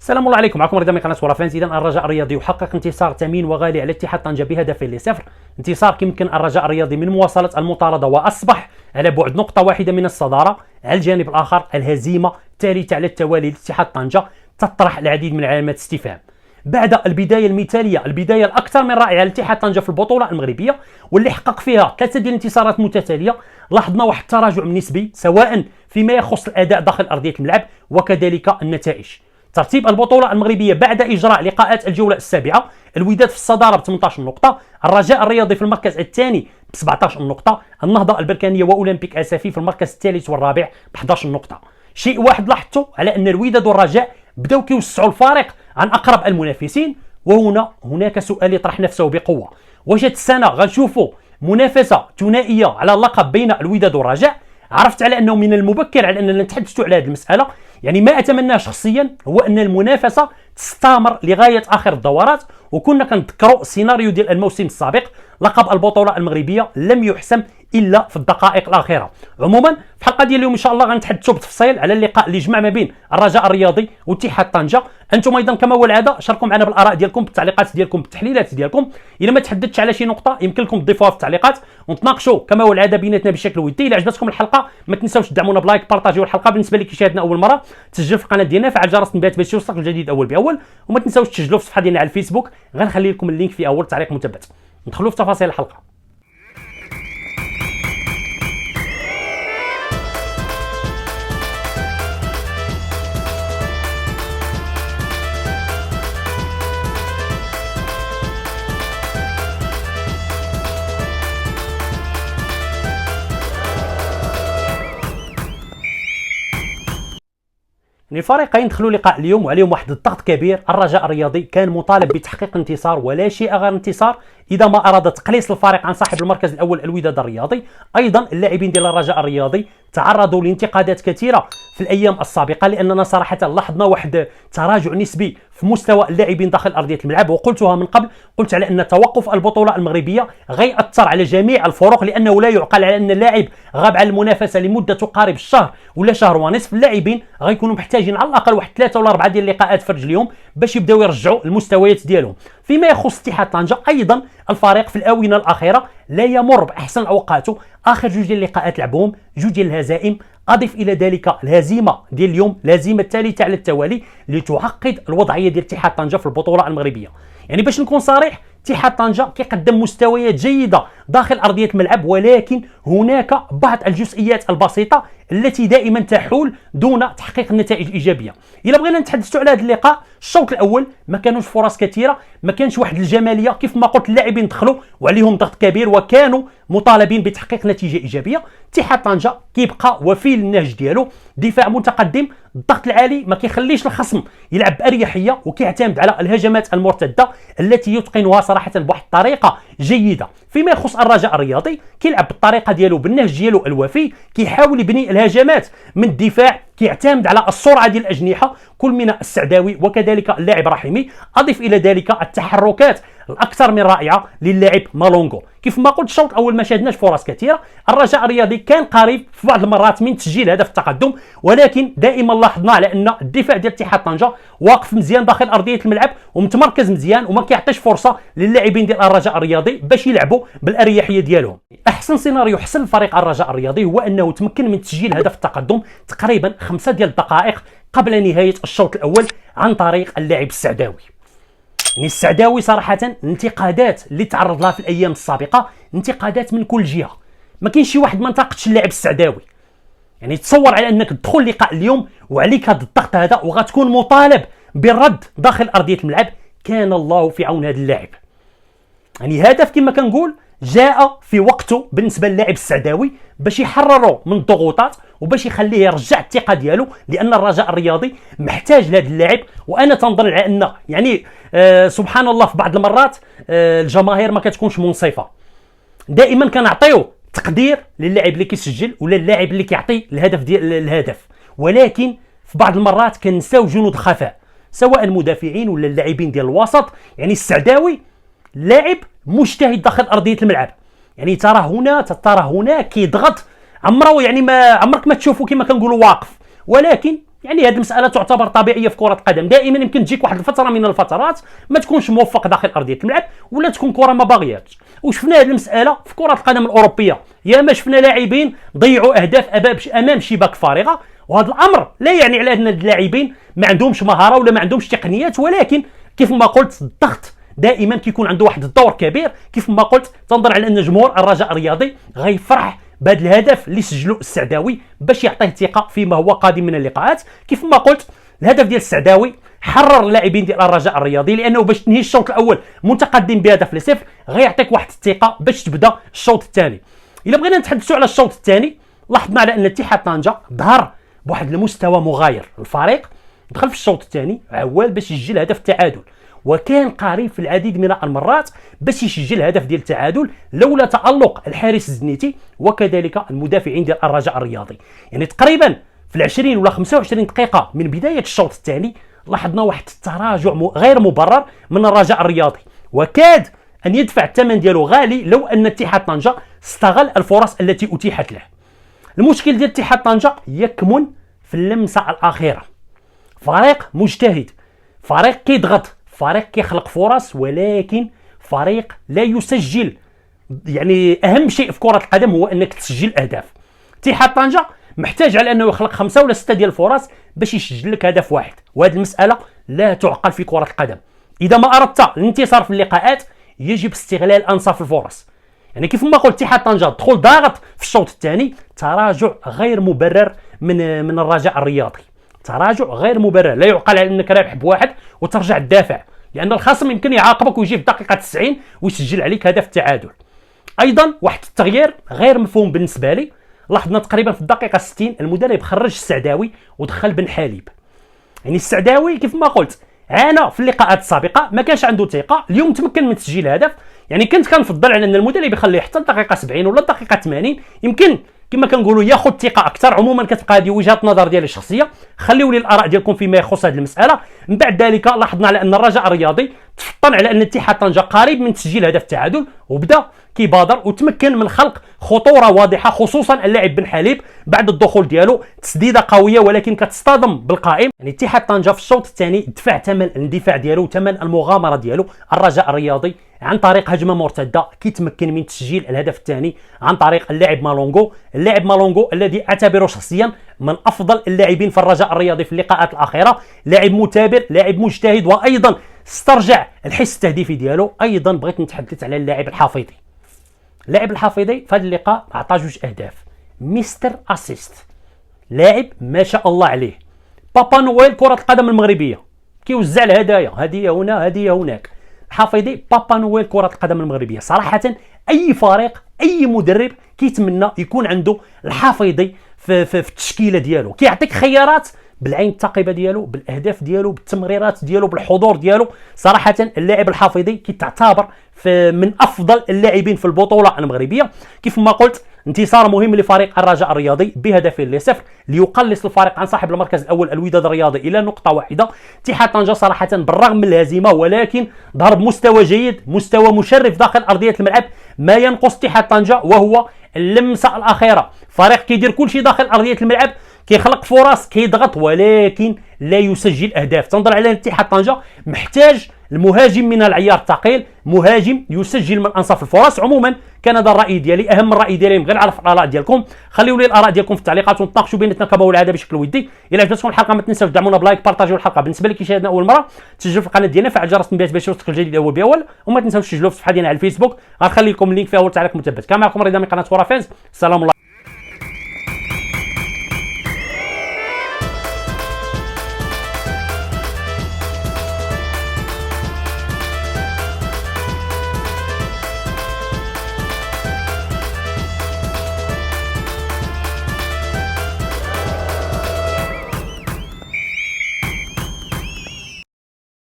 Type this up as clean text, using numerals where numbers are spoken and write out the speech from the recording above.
السلام الله عليكم، معكم رضا من قناه ورافانز. اذا الرجاء الرياضي يحقق انتصار ثمين وغالي على اتحاد طنجه بهدفين ل0. انتصار يمكن الرجاء الرياضي من مواصله المطارده واصبح على بعد نقطه واحده من الصداره. على الجانب الاخر الهزيمه الثالثه على التوالي لاتحاد طنجه تطرح العديد من علامات استفهام بعد البدايه المثاليه، البدايه الاكثر من رائعه لاتحاد طنجه في البطوله المغربيه، واللي حقق فيها 3 ديال الانتصارات متتاليه. لاحظنا واحد التراجع نسبي سواء فيما يخص الاداء داخل ارضيه الملعب وكذلك النتائج. ترتيب البطوله المغربيه بعد اجراء لقاءات الجوله السابعه: الوداد في الصداره ب 18 نقطه، الرجاء الرياضي في المركز الثاني ب 17 نقطه، النهضه البركانيه واولمبيك اسفي في المركز الثالث والرابع ب 11 نقطه. شيء واحد لاحظته على ان الوداد والرجاء بداو كيوسعوا الفارق عن اقرب المنافسين، هناك سؤال يطرح نفسه بقوه: واش هاد السنه غنشوفوا منافسه ثنائيه على اللقب بين الوداد والرجاء؟ عرفت على انه من المبكر على اننا نتحدثوا على هذه المساله. يعني ما اتمناه شخصيا هو ان المنافسه تستمر لغايه اخر الدورات، وكنا كنذكروا السيناريو ديال الموسم السابق، لقب البطوله المغربيه لم يحسم الا في الدقائق الاخيره. عموما في الحلقه ديال اليوم ان شاء الله غنتحدثوا بالتفصيل على اللقاء اللي جمع ما بين الرجاء الرياضي واتحاد طنجه. انتم ايضا كما هو العاده شاركوا معنا بالاراء ديالكم، بالتعليقات ديالكم، بالتحليلات ديالكم. الا ما تحدثتش على شي نقطه يمكن لكم تضيفوها في التعليقات ونتناقشوا كما هو العاده بيناتنا بشكل ودي. الا عجبتكم الحلقه ما تنساوش تدعمونا بلايك، بارطاجيو الحلقه. بالنسبه اللي كيشاهدنا اول مره تسجل في القناه ديالنا، فعل جرس التنبيهات باش يوصلك الجديد اول باول، وما تنساوش تسجلوا في الصفحه ديالنا على الفيسبوك، غنخلي لكم اللينك في اول تعليق مثبت. ندخلوا في تفاصيل الحلقه. الفريقين دخلوا لقاء اليوم وعليهم واحد الضغط كبير. الرجاء الرياضي كان مطالب بتحقيق انتصار ولا شيء غير انتصار اذا ما اراد تقليص الفارق عن صاحب المركز الاول الوداد الرياضي. ايضا اللاعبين ديال الرجاء الرياضي تعرضوا لانتقادات كثيره في الايام السابقه، لاننا صراحه لاحظنا واحد تراجع نسبي في مستوى اللاعبين داخل ارضيه الملعب. وقلتها من قبل، قلت على ان توقف البطوله المغربيه غيأثر على جميع الفرق، لانه لا يعقل على ان اللاعب غاب عن المنافسه لمده تقارب الشهر ولا شهر ونصف. اللاعبين غيكونوا محتاجين على الاقل واحد 3 ولا 4 ديال اللقاءات في رجليهم باش يبداو يرجعوا المستويات ديالهم. فيما يخص اتحاد طنجه ايضا الفريق في الاونه الاخيره لا يمر باحسن اوقاته. اخر 2 ديال اللقاءات لعبهم 2 ديال الهزائم، اضف الى ذلك الهزيمه ديال اليوم، الهزيمه الثالثه على التوالي لتعقد الوضعيه ديال اتحاد طنجه في البطوله المغربيه. يعني باش نكون صريح، اتحاد طنجه كيقدم مستويات جيده داخل ارضيه الملعب، ولكن هناك بعض الجزئيات البسيطه التي دائما تحول دون تحقيق النتائج الايجابيه. الا بغينا نتحدثوا على هذا اللقاء، الشوط الاول ما كانوش فرص كثيره، ما كانش واحد الجماليه. كيف ما قلت اللاعبين دخلوا وعليهم ضغط كبير وكانوا مطالبين بتحقيق نتيجه ايجابيه. اتحاد طنجه كيبقى وفي للنهج ديالو، دفاع متقدم، الضغط العالي ما كيخليش الخصم يلعب باريحيه، وكيعتمد على الهجمات المرتده التي يتقنها صراحه بواحد الطريقه جيده. فيما يخص الرجاء الرياضي كيلعب بالطريقه ديالو، بالنهج ديالو الوفي، كيحاول يبني الهجمات من الدفاع، كيعتمد على السرعه ديال الاجنحه كل من السعداوي وكذلك اللاعب رحيمي. اضف الى ذلك التحركات الاكثر من رائعه للاعب مالونغو. كيف ما قلت الشوط الاول ما شاهدناش فرص كثيره. الرجاء الرياضي كان قريب في بعض المرات من تسجيل هدف التقدم، ولكن دائما لاحظنا على ان الدفاع ديال اتحاد طنجه واقف مزيان داخل ارضيه الملعب ومتمركز مزيان، وما كيعطيش فرصه للاعبين ديال الرجاء الرياضي باش يلعبوا بالاريحيه ديالهم. احسن سيناريو حصل فريق الرجاء الرياضي هو انه تمكن من تسجيل هدف التقدم تقريبا 5 ديال الدقائق قبل نهايه الشوط الاول عن طريق اللاعب السعداوي. يعني السعداوي صراحه الانتقادات اللي تعرض لها في الايام السابقه انتقادات من كل جهه، ما كاينش شي واحد ما انتقدش اللاعب السعداوي. يعني تصور على انك تدخل لقاء اليوم وعليك هذا الضغط هذا وغتكون مطالب بالرد داخل ارضيه الملعب. كان الله في عون هذا اللاعب. يعني هدف كما كنقول جاء في وقته بالنسبه للاعب السعداوي باش يحرره من الضغوطات وباش يخليه يرجع الثقه ديالو، لان الرجاء الرياضي محتاج لهذا اللاعب. وانا تنظن على ان يعني سبحان الله في بعض المرات الجماهير ما كتكونش منصفه. دائما كنعطيو تقدير للاعب اللي كيسجل ولا اللاعب اللي كيعطي الهدف ديال الهدف، ولكن في بعض المرات كنساو جنود الخفاء سواء المدافعين ولا اللاعبين ديال الوسط. يعني السعداوي لاعب مجتهد داخل ارضيه الملعب، يعني ترى هنا كيضغط، عمره يعني ما عمرك ما تشوفه كما كنقولوا واقف، ولكن يعني هذه المساله تعتبر طبيعيه في كره القدم. دائما يمكن تجيك واحد الفتره من الفترات ما تكونش موفق داخل ارضيه الملعب ولا تكون كره ما باغياتش. وشفنا هذه المساله في كره القدم الاوروبيه، يا ما شفنا لاعبين ضيعوا اهداف امام شباك فارغه. وهذا الامر لا يعني على ان اللاعبين ما عندهمش مهاره ولا ما عندهمش تقنيات، ولكن كيف ما قلت الضغط دائما كيكون عنده واحد الدور كبير. كيف ما قلت تنظر على ان جمهور الرجاء الرياضي غيفرح بهذا الهدف اللي سجلوا السعداوي باش يعطيه ثقه فيما هو قادم من اللقاءات. كيف ما قلت الهدف ديال السعداوي حرر اللاعبين ديال الرجاء الرياضي، لانه باش تنهي الشوط الاول متقدم بهدف ل0 غيعطيك واحد الثقه باش تبدا الشوط الثاني. الا بغينا نتحدثوا على الشوط الثاني، لاحظنا على ان اتحاد طنجه ظهر بواحد المستوى مغاير. الفريق دخل في الشوط الثاني عوال باش يسجل هدف التعادل، وكان قريب في العديد من المرات باش يسجل هدف ديال التعادل لولا تألق الحارس الزنيتي وكذلك المدافعين ديال الرجاء الرياضي. يعني تقريبا في 20 ولا 25 دقيقه من بدايه الشوط الثاني لاحظنا واحد التراجع غير مبرر من الرجاء الرياضي، وكاد ان يدفع الثمن ديالو غالي لو ان اتحاد طنجه استغل الفرص التي اتيحت له. المشكل ديال اتحاد طنجه يكمن في اللمسه الاخيره. فريق مجتهد، فريق كيضغط، فريق كيخلق فرص، ولكن فريق لا يسجل. يعني اهم شيء في كره القدم هو انك تسجل اهداف. اتحاد طنجه محتاج على انه يخلق 5 ولا 6 ديال الفرص باش يسجل لك هدف واحد، وهذه المساله لا تعقل في كره القدم. اذا ما اردت الانتصار في اللقاءات يجب استغلال انصاف الفرص. يعني كيف ما قلت اتحاد طنجه دخل ضاغط في الشوط الثاني، تراجع غير مبرر من الرجاء الرياضي، تراجع غير مبرر. لا يعقل على انك رابح بواحد وترجع تدافع، لان الخصم يمكن يعاقبك ويجي في الدقيقه 90 ويسجل عليك هدف التعادل. ايضا واحد التغيير غير مفهوم بالنسبه لي، لاحظنا تقريبا في الدقيقه 60 المدرب خرج السعداوي ودخل بن حليب. يعني السعداوي كيف ما قلت عانى في اللقاءات السابقه، ما كانش عنده ثقه، اليوم تمكن من تسجيل هدف. يعني كنت كنفضل على ان المدرب يخليه حتى الدقيقه 70 ولا الدقيقه 80، يمكن كما كنقولوا ياخذ ثقه اكثر. عموما كتبقى هذه وجهه نظر ديالي الشخصيه، خليوا لي الاراء ديالكم فيما يخص هذه المساله. من بعد ذلك لاحظنا على ان الرجاء الرياضي تفطن على ان اتحاد طنجه قريب من تسجيل هدف التعادل، وبدا كيبادر وتمكن من خلق خطوره واضحه، خصوصا اللاعب بن حليب بعد الدخول ديالو تسديده قويه ولكن كتصطدم بالقائم. يعني اتحاد طنجه في الشوط الثاني دفع ثمن الاندفاع ديالو، ثمن المغامره ديالو. الرجاء الرياضي عن طريق هجمه مرتده كيتمكن من تسجيل الهدف الثاني عن طريق اللاعب مالونغو. اللاعب مالونغو الذي اعتبره شخصيا من افضل اللاعبين في الرجاء الرياضي في اللقاءات الاخيره، لاعب مثابر، لاعب مجتهد، وايضا استرجع الحس التهديفي ديالو. ايضا بغيت نتحدث على اللاعب الحفيظي. اللاعب الحفيظي في هذا اللقاء عطى 2 اهداف، مستر اسيست، لاعب ما شاء الله عليه، بابا نويل كره القدم المغربيه، كيوزع الهدايا، هديه هنا هديه هناك. حفيظي بابا نويل كره القدم المغربيه. صراحه اي فريق اي مدرب كيتمنى يكون عنده الحفيظي في التشكيله ديالو، كيعطيك خيارات بالعين الثاقبه ديالو، بالاهداف ديالو، بالتمريرات ديالو، بالحضور ديالو. صراحه اللاعب الحفيظي كيتعتبر من افضل اللاعبين في البطوله المغربيه. كيف ما قلت انتصار مهم لفريق الرجاء الرياضي بهدفين ل0 ليقلص الفارق عن صاحب المركز الاول الوداد الرياضي الى نقطه واحده. اتحاد طنجه صراحه بالرغم من الهزيمه ولكن ظهر بمستوى جيد، مستوى مشرف داخل ارضيه الملعب. ما ينقص اتحاد طنجه وهو اللمسه الاخيره. فريق كيدير كل شيء داخل ارضيه الملعب، كيخلق فرص، كيضغط، ولكن لا يسجل اهداف. تنظر على اتحاد طنجه محتاج المهاجم من العيار الثقيل، مهاجم يسجل من انصاف الفرص. عموما كان هذا الراي ديالي، اهم الراي ديالي بغيت نعرف الاراء ديالكم. خليوا لي الاراء ديالكم في التعليقات ونتناقشوا بيناتنا كما هو العاده بشكل ودي. الى عجبتكم الحلقه ما تنساوش تدعمونا بلايك، بارطاجيو الحلقه. بالنسبه لي كيشاهدنا اول مره تسجلوا في القناه ديالنا، فعل جرس التنبيهات باش يوصلك الجديد اول باول، وما تنساوش تسجلوا في الصفحه ديالنا على الفيسبوك، غنخلي لكم اللينك فيها اول تعليق مثبت. كان معكم رضا من قناه كره فانز، السلام عليكم.